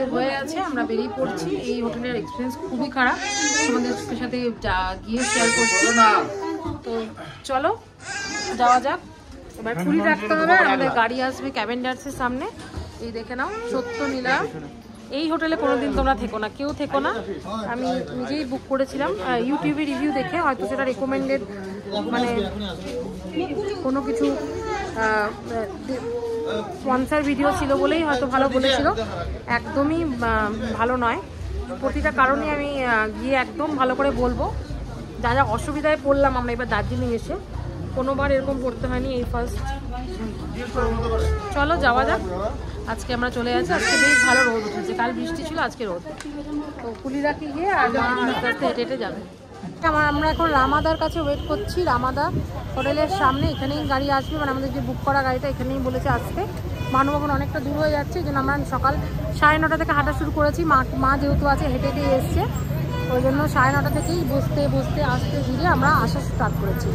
আমাদের হয়ে আছে, আমরা বেরিয়ে পড়ছি। এই হোটেলের এক্সপিরিয়েন্স খুবই খারাপ, আমাদের সাথে গিয়ে শেয়ার করছি। তো চলো যাওয়া যাক। এবার পুরী রাখতে হবে, আমাদের গাড়ি আসবে ক্যাভেন্ডার্সের সামনে। এই দেখে নাও, সত্য নীলা। এই হোটেলে কোনোদিন তোমরা থেকো না, কেউ থেকো না। আমি নিজেই বুক করেছিলাম ইউটিউবে রিভিউ দেখে, হয়তো সেটা রেকমেন্ডেড, মানে কোনো কিছু স্পন্সার ভিডিও ছিল বলেই হয়তো ভালো বলেছিল, একদমই ভালো নয়। প্রতিটা কারণে আমি গিয়ে একদম ভালো করে বলবো। যা যা অসুবিধায় পড়লাম আমরা এবার দার্জিলিং এসে, কোনোবার এরকম পড়তে হয়নি, এই ফার্স্ট। চলো যাওয়া যাক। আজকে আমরা চলে যাচ্ছি। আজকে বেশ ভালো রোদ উঠেছে, কাল বৃষ্টি ছিল, আজকে রোদ। তো কুলিরাকে গিয়ে আর মা আস্তে আস্তে হেঁটে হেঁটে যাবে। আমরা এখন রামাদার কাছে ওয়েট করছি, রামাদা হোটেলের সামনে। এখানেই গাড়ি আসবে, মানে আমাদের যে বুক করা গাড়িটা এখানেই বলেছে আসতে। মানভবন অনেকটা দূর হয়ে যাচ্ছে, এই জন্য আমরা সকাল 9:30 থেকে হাঁটা শুরু করেছি। মা যেহেতু আছে হেঁটে হেঁটে এসছে, ওই জন্য 9:30 থেকেই বসতে বসতে আসতে ধীরে আমরা আসা স্টার্ট করেছি।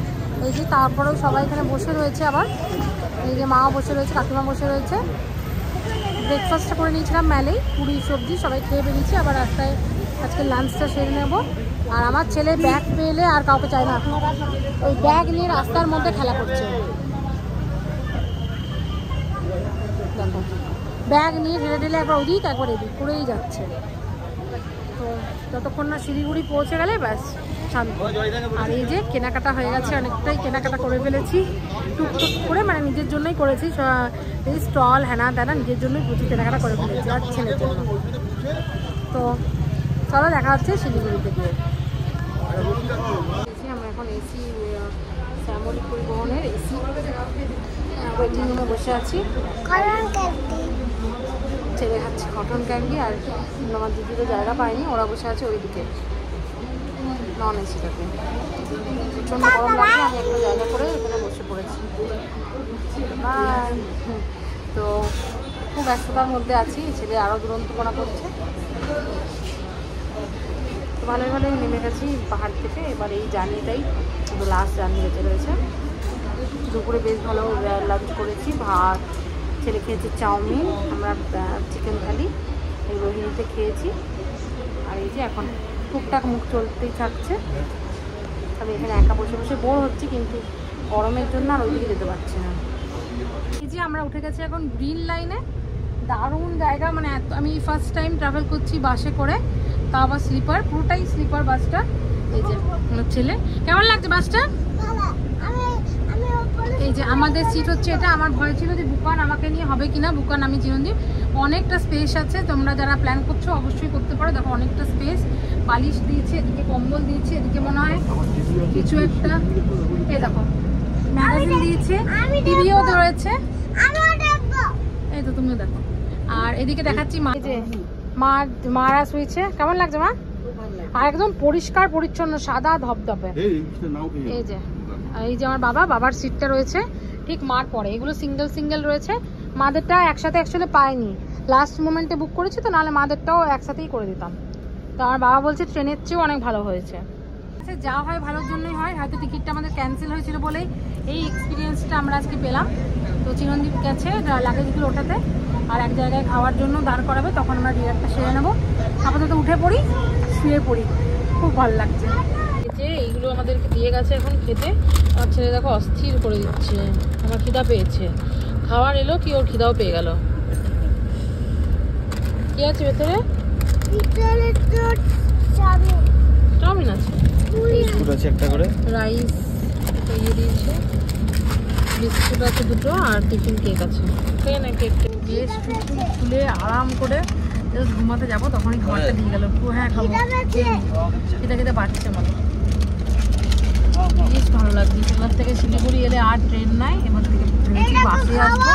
এই যে তারপরেও সবাই এখানে বসে রয়েছে, আবার এই যে মাও বসে রয়েছে, কাকিমা বসে রয়েছে। ব্রেকফাস্টটা করে নিয়েছিলাম মেলেই, পুরি সবজি সবাই খেয়ে বেরিয়েছি। আবার রাস্তায় আজকে লাঞ্চটা সেরে নেব। আর আমার ছেলে ব্যাগ পেলে আর কাউকে চায় না, ওই ব্যাগ নিয়ে রাস্তার মধ্যে খেলা করছে। দেখো ব্যাগ নিয়ে ঢেলে ঢেলে একবার ওদিক একবার এদিক করেই যাচ্ছে। তো যতক্ষণ না শিলিগুড়ি পৌঁছে গেলে ব্যাস শান্ত। আর এই যে কেনাকাটা হয়ে গেছে, অনেকটাই কেনাকাটা করে ফেলেছি টুকটুক করে, মানে নিজের জন্যই করেছি। এই স্টল হ্যানা ত্যানা নিজের জন্যই প্রচুর কেনাকাটা করে ফেলেছি আর ছেলের জন্য। তো চলো দেখা হচ্ছে শিলিগুড়িতে গিয়ে। আমরা এখন এসি শ্যামলী পরিবহনের এসি ওয়েটিং রুমে বসে আছি। ছেলে খাচ্ছে কটন ক্যান্ডি, আর আমার দিদিরও জায়গা পায়নি, ওরা বসে আছে ওইদিকে নন এসিটাতে। প্রচণ্ড গরম লাগছে, আমি একটা জায়গা করে এখানে বসে পড়েছি। তো খুব ব্যস্ততার মধ্যে আছি, ছেলে আরও দুরন্তপনা করছে। তো ভালোই ভালোই নেমে গেছি পাহাড় থেকে। এবার এই জার্নিটাই শুধু লাস্ট জার্নি বেঁচে রয়েছে। দুপুরে বেশ ভালো লাঞ্চ করেছি, ভাত, ছেলে খেয়েছি চাউমিন, আমরা চিকেন থালি এই রোহিণীতে খেয়েছি। আর এই যে এখন টুকটাক মুখ চলতেই থাকছে। আমি এখানে একা বসে বসে বোর হচ্ছি, কিন্তু গরমের জন্য আর ওইদিকে যেতে পারছি না। এই যে আমরা উঠে গেছি এখন গ্রিন লাইনে, দারুণ জায়গা। মানে আমি ফার্স্ট টাইম ট্রাভেল করছি বাসে করে, তা আবার স্লিপার, পুরোটাই স্লিপার বাসটা। এই যে আমার ছেলে, কেমন লাগছে বাসটা? এই যে আমাদের সিট হচ্ছে এটা। আমার ভয় ছিল যে বুকান আমাকে নিয়ে হবে কিনা, বুকান আমি চিরঞ্জীব। অনেকটা স্পেস আছে, তোমরা যারা প্ল্যান করছো অবশ্যই করতে পারো। দেখো অনেকটা স্পেস, বালিশ দিয়েছে, এদিকে কম্বল দিয়েছে, এদিকে মনে হয় কিছু একটা, এই দেখো ম্যাগাজিন দিয়েছে, টিভিও রয়েছে। এই তো তুমিও দেখো। আর এদিকে দেখাচ্ছি মা, যে মারা শুয়েছে। কেমন লাগছে মা? আর একদম পরিষ্কার পরিচ্ছন্ন, সাদা ধবধবে। এই যে আমার বাবার সিটটা রয়েছে ঠিক মার পরে। এগুলো সিঙ্গেল সিঙ্গেল রয়েছে, মাদেরটা একসাথে অ্যাকচুয়ালি পাইনি, লাস্ট মোমেন্টে বুক করেছি তো, নাহলে মাদেরটাও একসাথেই করে দিতাম। তো আমার বাবা বলছে ট্রেনের চেয়েও অনেক ভালো হয়েছে। যা হয় ভালোর জন্যই হয়, হয়তো টিকিটটা আমাদের ক্যান্সেল হয়েছিল বলেই এই এক্সপিরিয়েন্সটা আমরা আজকে পেলাম। তো চিরঞ্জীব গেছে লাগেজগুলো ওঠাতে, আর এক জায়গায় খাওয়ার জন্য দাঁড় করাবে, তখন আমরা ডিনারটা সেরে নেবো। আপাতত উঠে পড়ি, শুয়ে পড়ি, খুব ভালো লাগছে। যে এইগুলো আমাদেরকে দিয়ে গেছে এখন খেতে। আমার ছেলে দেখো অস্থির করে দিচ্ছে, আমার খিদা পেয়েছে। খাবার এলো কি, ওর খিদাও পেয়ে গেল। কি আছে ভেতরে? চাউমিন আছে, বিস্কুট আছে একটা করে, রাইস ইয়ে দিয়েছে, বিস্কুট আছে দুটো, আর টিফিন কেক আছে। খেয়ে না কেকটা বেশ টুকটুক খুলে আরাম করে ঘুমাতে যাবো, তখনই খাবারটা দিয়ে গেল। হ্যাঁ খাবো, খেতে খেতে পাচ্ছে মানে বেশ ভালো লাগছে। এবার থেকে শিলিগুড়ি এলে আর ট্রেন নাই, এবার থেকে বাসে আসবো।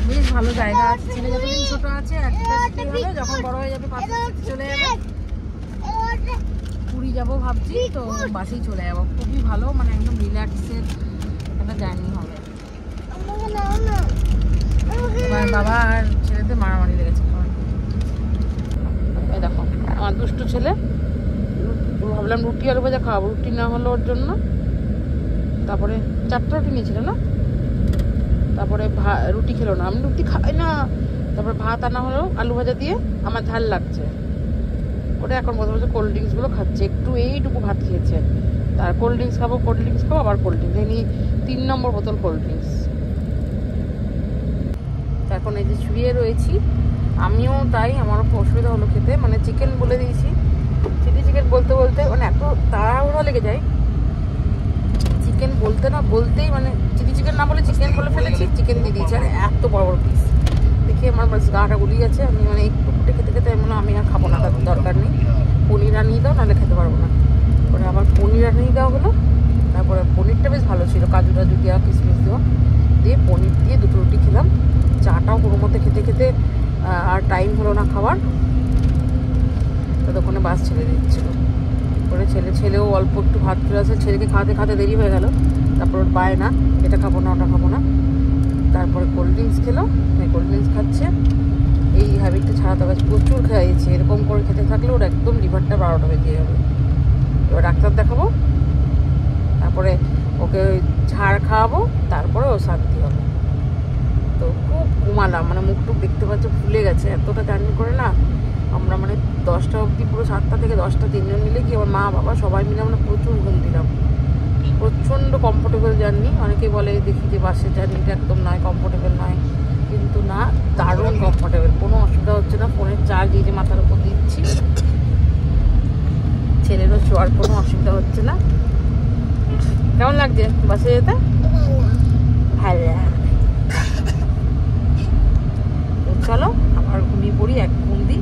বেশ ভালো জায়গা আছে। ছেলে যতদিন ছোট আছে একটা হবে, যখন বড় হয়ে যাবে পাশে চলে যাবে। পুরী যাবো ভাবছি, তো বাসেই চলে যাবো। খুবই ভালো, মানে একদম রিল্যাক্সের একটা জার্নি হবে। এবার বাবা আর ছেলেদের মারামারি লেগেছে। এই দেখো আমার দুষ্টু ছেলে, ভাবলাম রুটি আলু ভাজা খাওয়াবো, রুটি না হলো ওর জন্য। তারপরে 4টা রুটি নিয়েছিল না, তারপরে রুটি খেলো না। আমি রুটি খাই না, তারপর ভাত আনা হলো আলু ভাজা দিয়ে, আমার ঝাল লাগছে ওটা। এখন বসে বসে কোল্ড ড্রিঙ্কসগুলো খাচ্ছে, একটু এইটুকু ভাত খেয়েছে, তার কোল্ড ড্রিঙ্কস খাবো আবার কোল্ড ড্রিঙ্কস, এই নিয়ে 3 নম্বর বোতল কোল্ড ড্রিঙ্কস। এখন এই যে শুয়ে রয়েছি, আমিও তাই, আমারও খুব অসুবিধা হলো খেতে, মানে চিকেন বলে দিয়েছি, চিলি চিকেন বলতে বলতে মানে এত তাড়াহুড়ো লেগে যায়, চিকেন বলতে না বলতেই মানে চিলি চিকেন না বলে চিকেন বলে ফেলেছি, চিকেন দিয়ে দিয়েছি, আর এত বড় বড় পিস দেখে আমার বাস গাটা গুলিয়ে যাচ্ছে। আমি মানে একটু ফুটে খেতে খেতে মনে আমি আর খাবো না, তার দরকার নেই, পনির আনিয়ে দাও, নাহলে খেতে পারবো না। পরে আবার পনির আনিয়ে দেওয়া হলো, তারপরে পনিরটা বেশ ভালো ছিল, কাজু টাজু দেওয়া, কিশমিশ দেওয়া, দিয়ে পনির দিয়ে 2টো রুটি খেলাম। চাটাও কোনো মতে খেতে খেতে আর টাইম হলো না খাওয়ার, ততক্ষণে বাস ছেড়ে দিচ্ছিলো। পরে ছেলেও অল্প একটু ভাত খেলে আছে, ছেলেকে খাওয়াতে খাওয়াতে দেরি হয়ে গেল, তারপর ওর পায় না, এটা খাবো না ওটা খাবো না। তারপরে কোল্ড ড্রিঙ্কস খেলো, কোল্ড ড্রিঙ্কস খাচ্ছে, এই হ্যাবিটটা ছাড়াতে হবে, প্রচুর খাইয়েছে, এরকম করে খেতে থাকলে ওর একদম লিভারটা 12টা বেজে যাবে। এবার ডাক্তার দেখাবো, তারপরে ওকে ঝাড় খাওয়াবো, তারপরে ও শান্তি হবে। তো খুব ঘুমালাম, মানে মুখ টুক দেখতে পাচ্ছ ফুলে গেছে, এতটা জার্নি করে না আমরা, মানে 10টা অবধি, পুরো 7টা থেকে 10টা 3জন মিলে কি আমার মা বাবা সবাই মিলে আমরা প্রচুর ঘুম দিলাম। প্রচণ্ড কমফোর্টেবল জার্নি। অনেকেই বলে দেখি যে বাসের জার্নিটা একদম নয়, কমফোর্টেবল নয়, কিন্তু না, দারুণ কমফোর্টেবল, কোনো অসুবিধা হচ্ছে না। ফোনের চার্জ এই যে মাথার উপর দিচ্ছি, ছেলেরও শোয়ার কোনো অসুবিধা হচ্ছে না। কেমন লাগছে বাসে যেতে? ভালো। চলো আবার ঘুমিয়ে পড়ি, এক ঘুম দিই,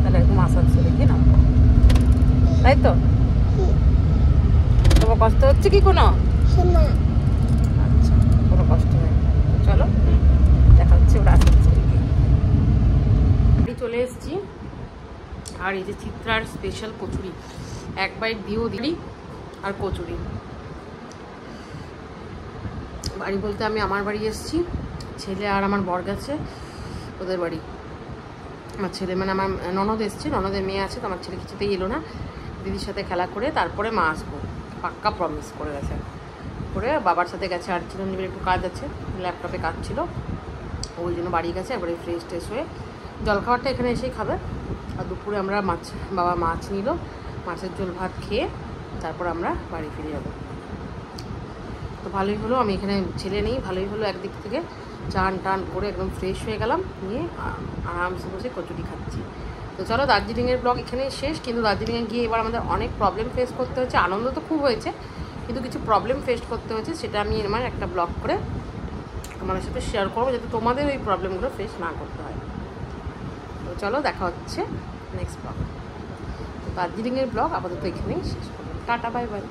তাহলে একদম আসানসোল রেখে নামবো, তাই তো? তোমার কষ্ট হচ্ছে কি কোনো? আচ্ছা, কোনো কষ্ট নেই, চলো দেখা হচ্ছে ওরা আসানসোল গিয়ে। চলে এসেছি, আর এই যে চিত্রার স্পেশাল কচুরি, এক বাইট দিয়েও দিই, আর কচুরি। বাড়ি বলতে আমি আমার বাড়ি এসেছি, ছেলে আর আমার বর গেছে ওদের বাড়ি। আমার ছেলে মানে আমার ননদ এসছে, ননদের মেয়ে আছে, তো আমার ছেলে কিছুতেই এলো না, দিদির সাথে খেলা করে তারপরে মা আসবো, পাক্কা প্রমিস করে গেছে। করে বাবার সাথে গেছে, আর চিরঞ্জীবের একটু কাজ আছে, ল্যাপটপে কাজ ছিল, ওই জন্য বাড়ি গেছে। একবারে ফ্রেশ ট্রেশ হয়ে জলখাবারটা এখানে এসেই খাবে। আর দুপুরে আমরা বাবা মাছ নিল, মাছের ঝোল ভাত খেয়ে তারপর আমরা বাড়ি ফিরে যাবো। তো ভালোই হলো, আমি এখানে ছেলে নেই, ভালোই হলো, একদিক থেকে চান টান করে একদম ফ্রেশ হয়ে গেলাম, নিয়ে আরামসে বসে কচুরি খাচ্ছি। তো চলো, দার্জিলিংয়ের ব্লগ এখানেই শেষ। কিন্তু দার্জিলিংয়ে গিয়ে এবার আমাদের অনেক প্রবলেম ফেস করতে হয়েছে, আনন্দ তো খুব হয়েছে, কিন্তু কিছু প্রবলেম ফেস করতে হয়েছে, সেটা আমি আমার একটা ব্লগ করে তোমাদের সাথে শেয়ার করবো, যাতে তোমাদের ওই প্রবলেমগুলো ফেস না করতে হয়। তো চলো, দেখা হচ্ছে নেক্সট ব্লগ। দার্জিলিংয়ের ব্লগ আপাতত এখানেই শেষ করবো। Tata, bye bye.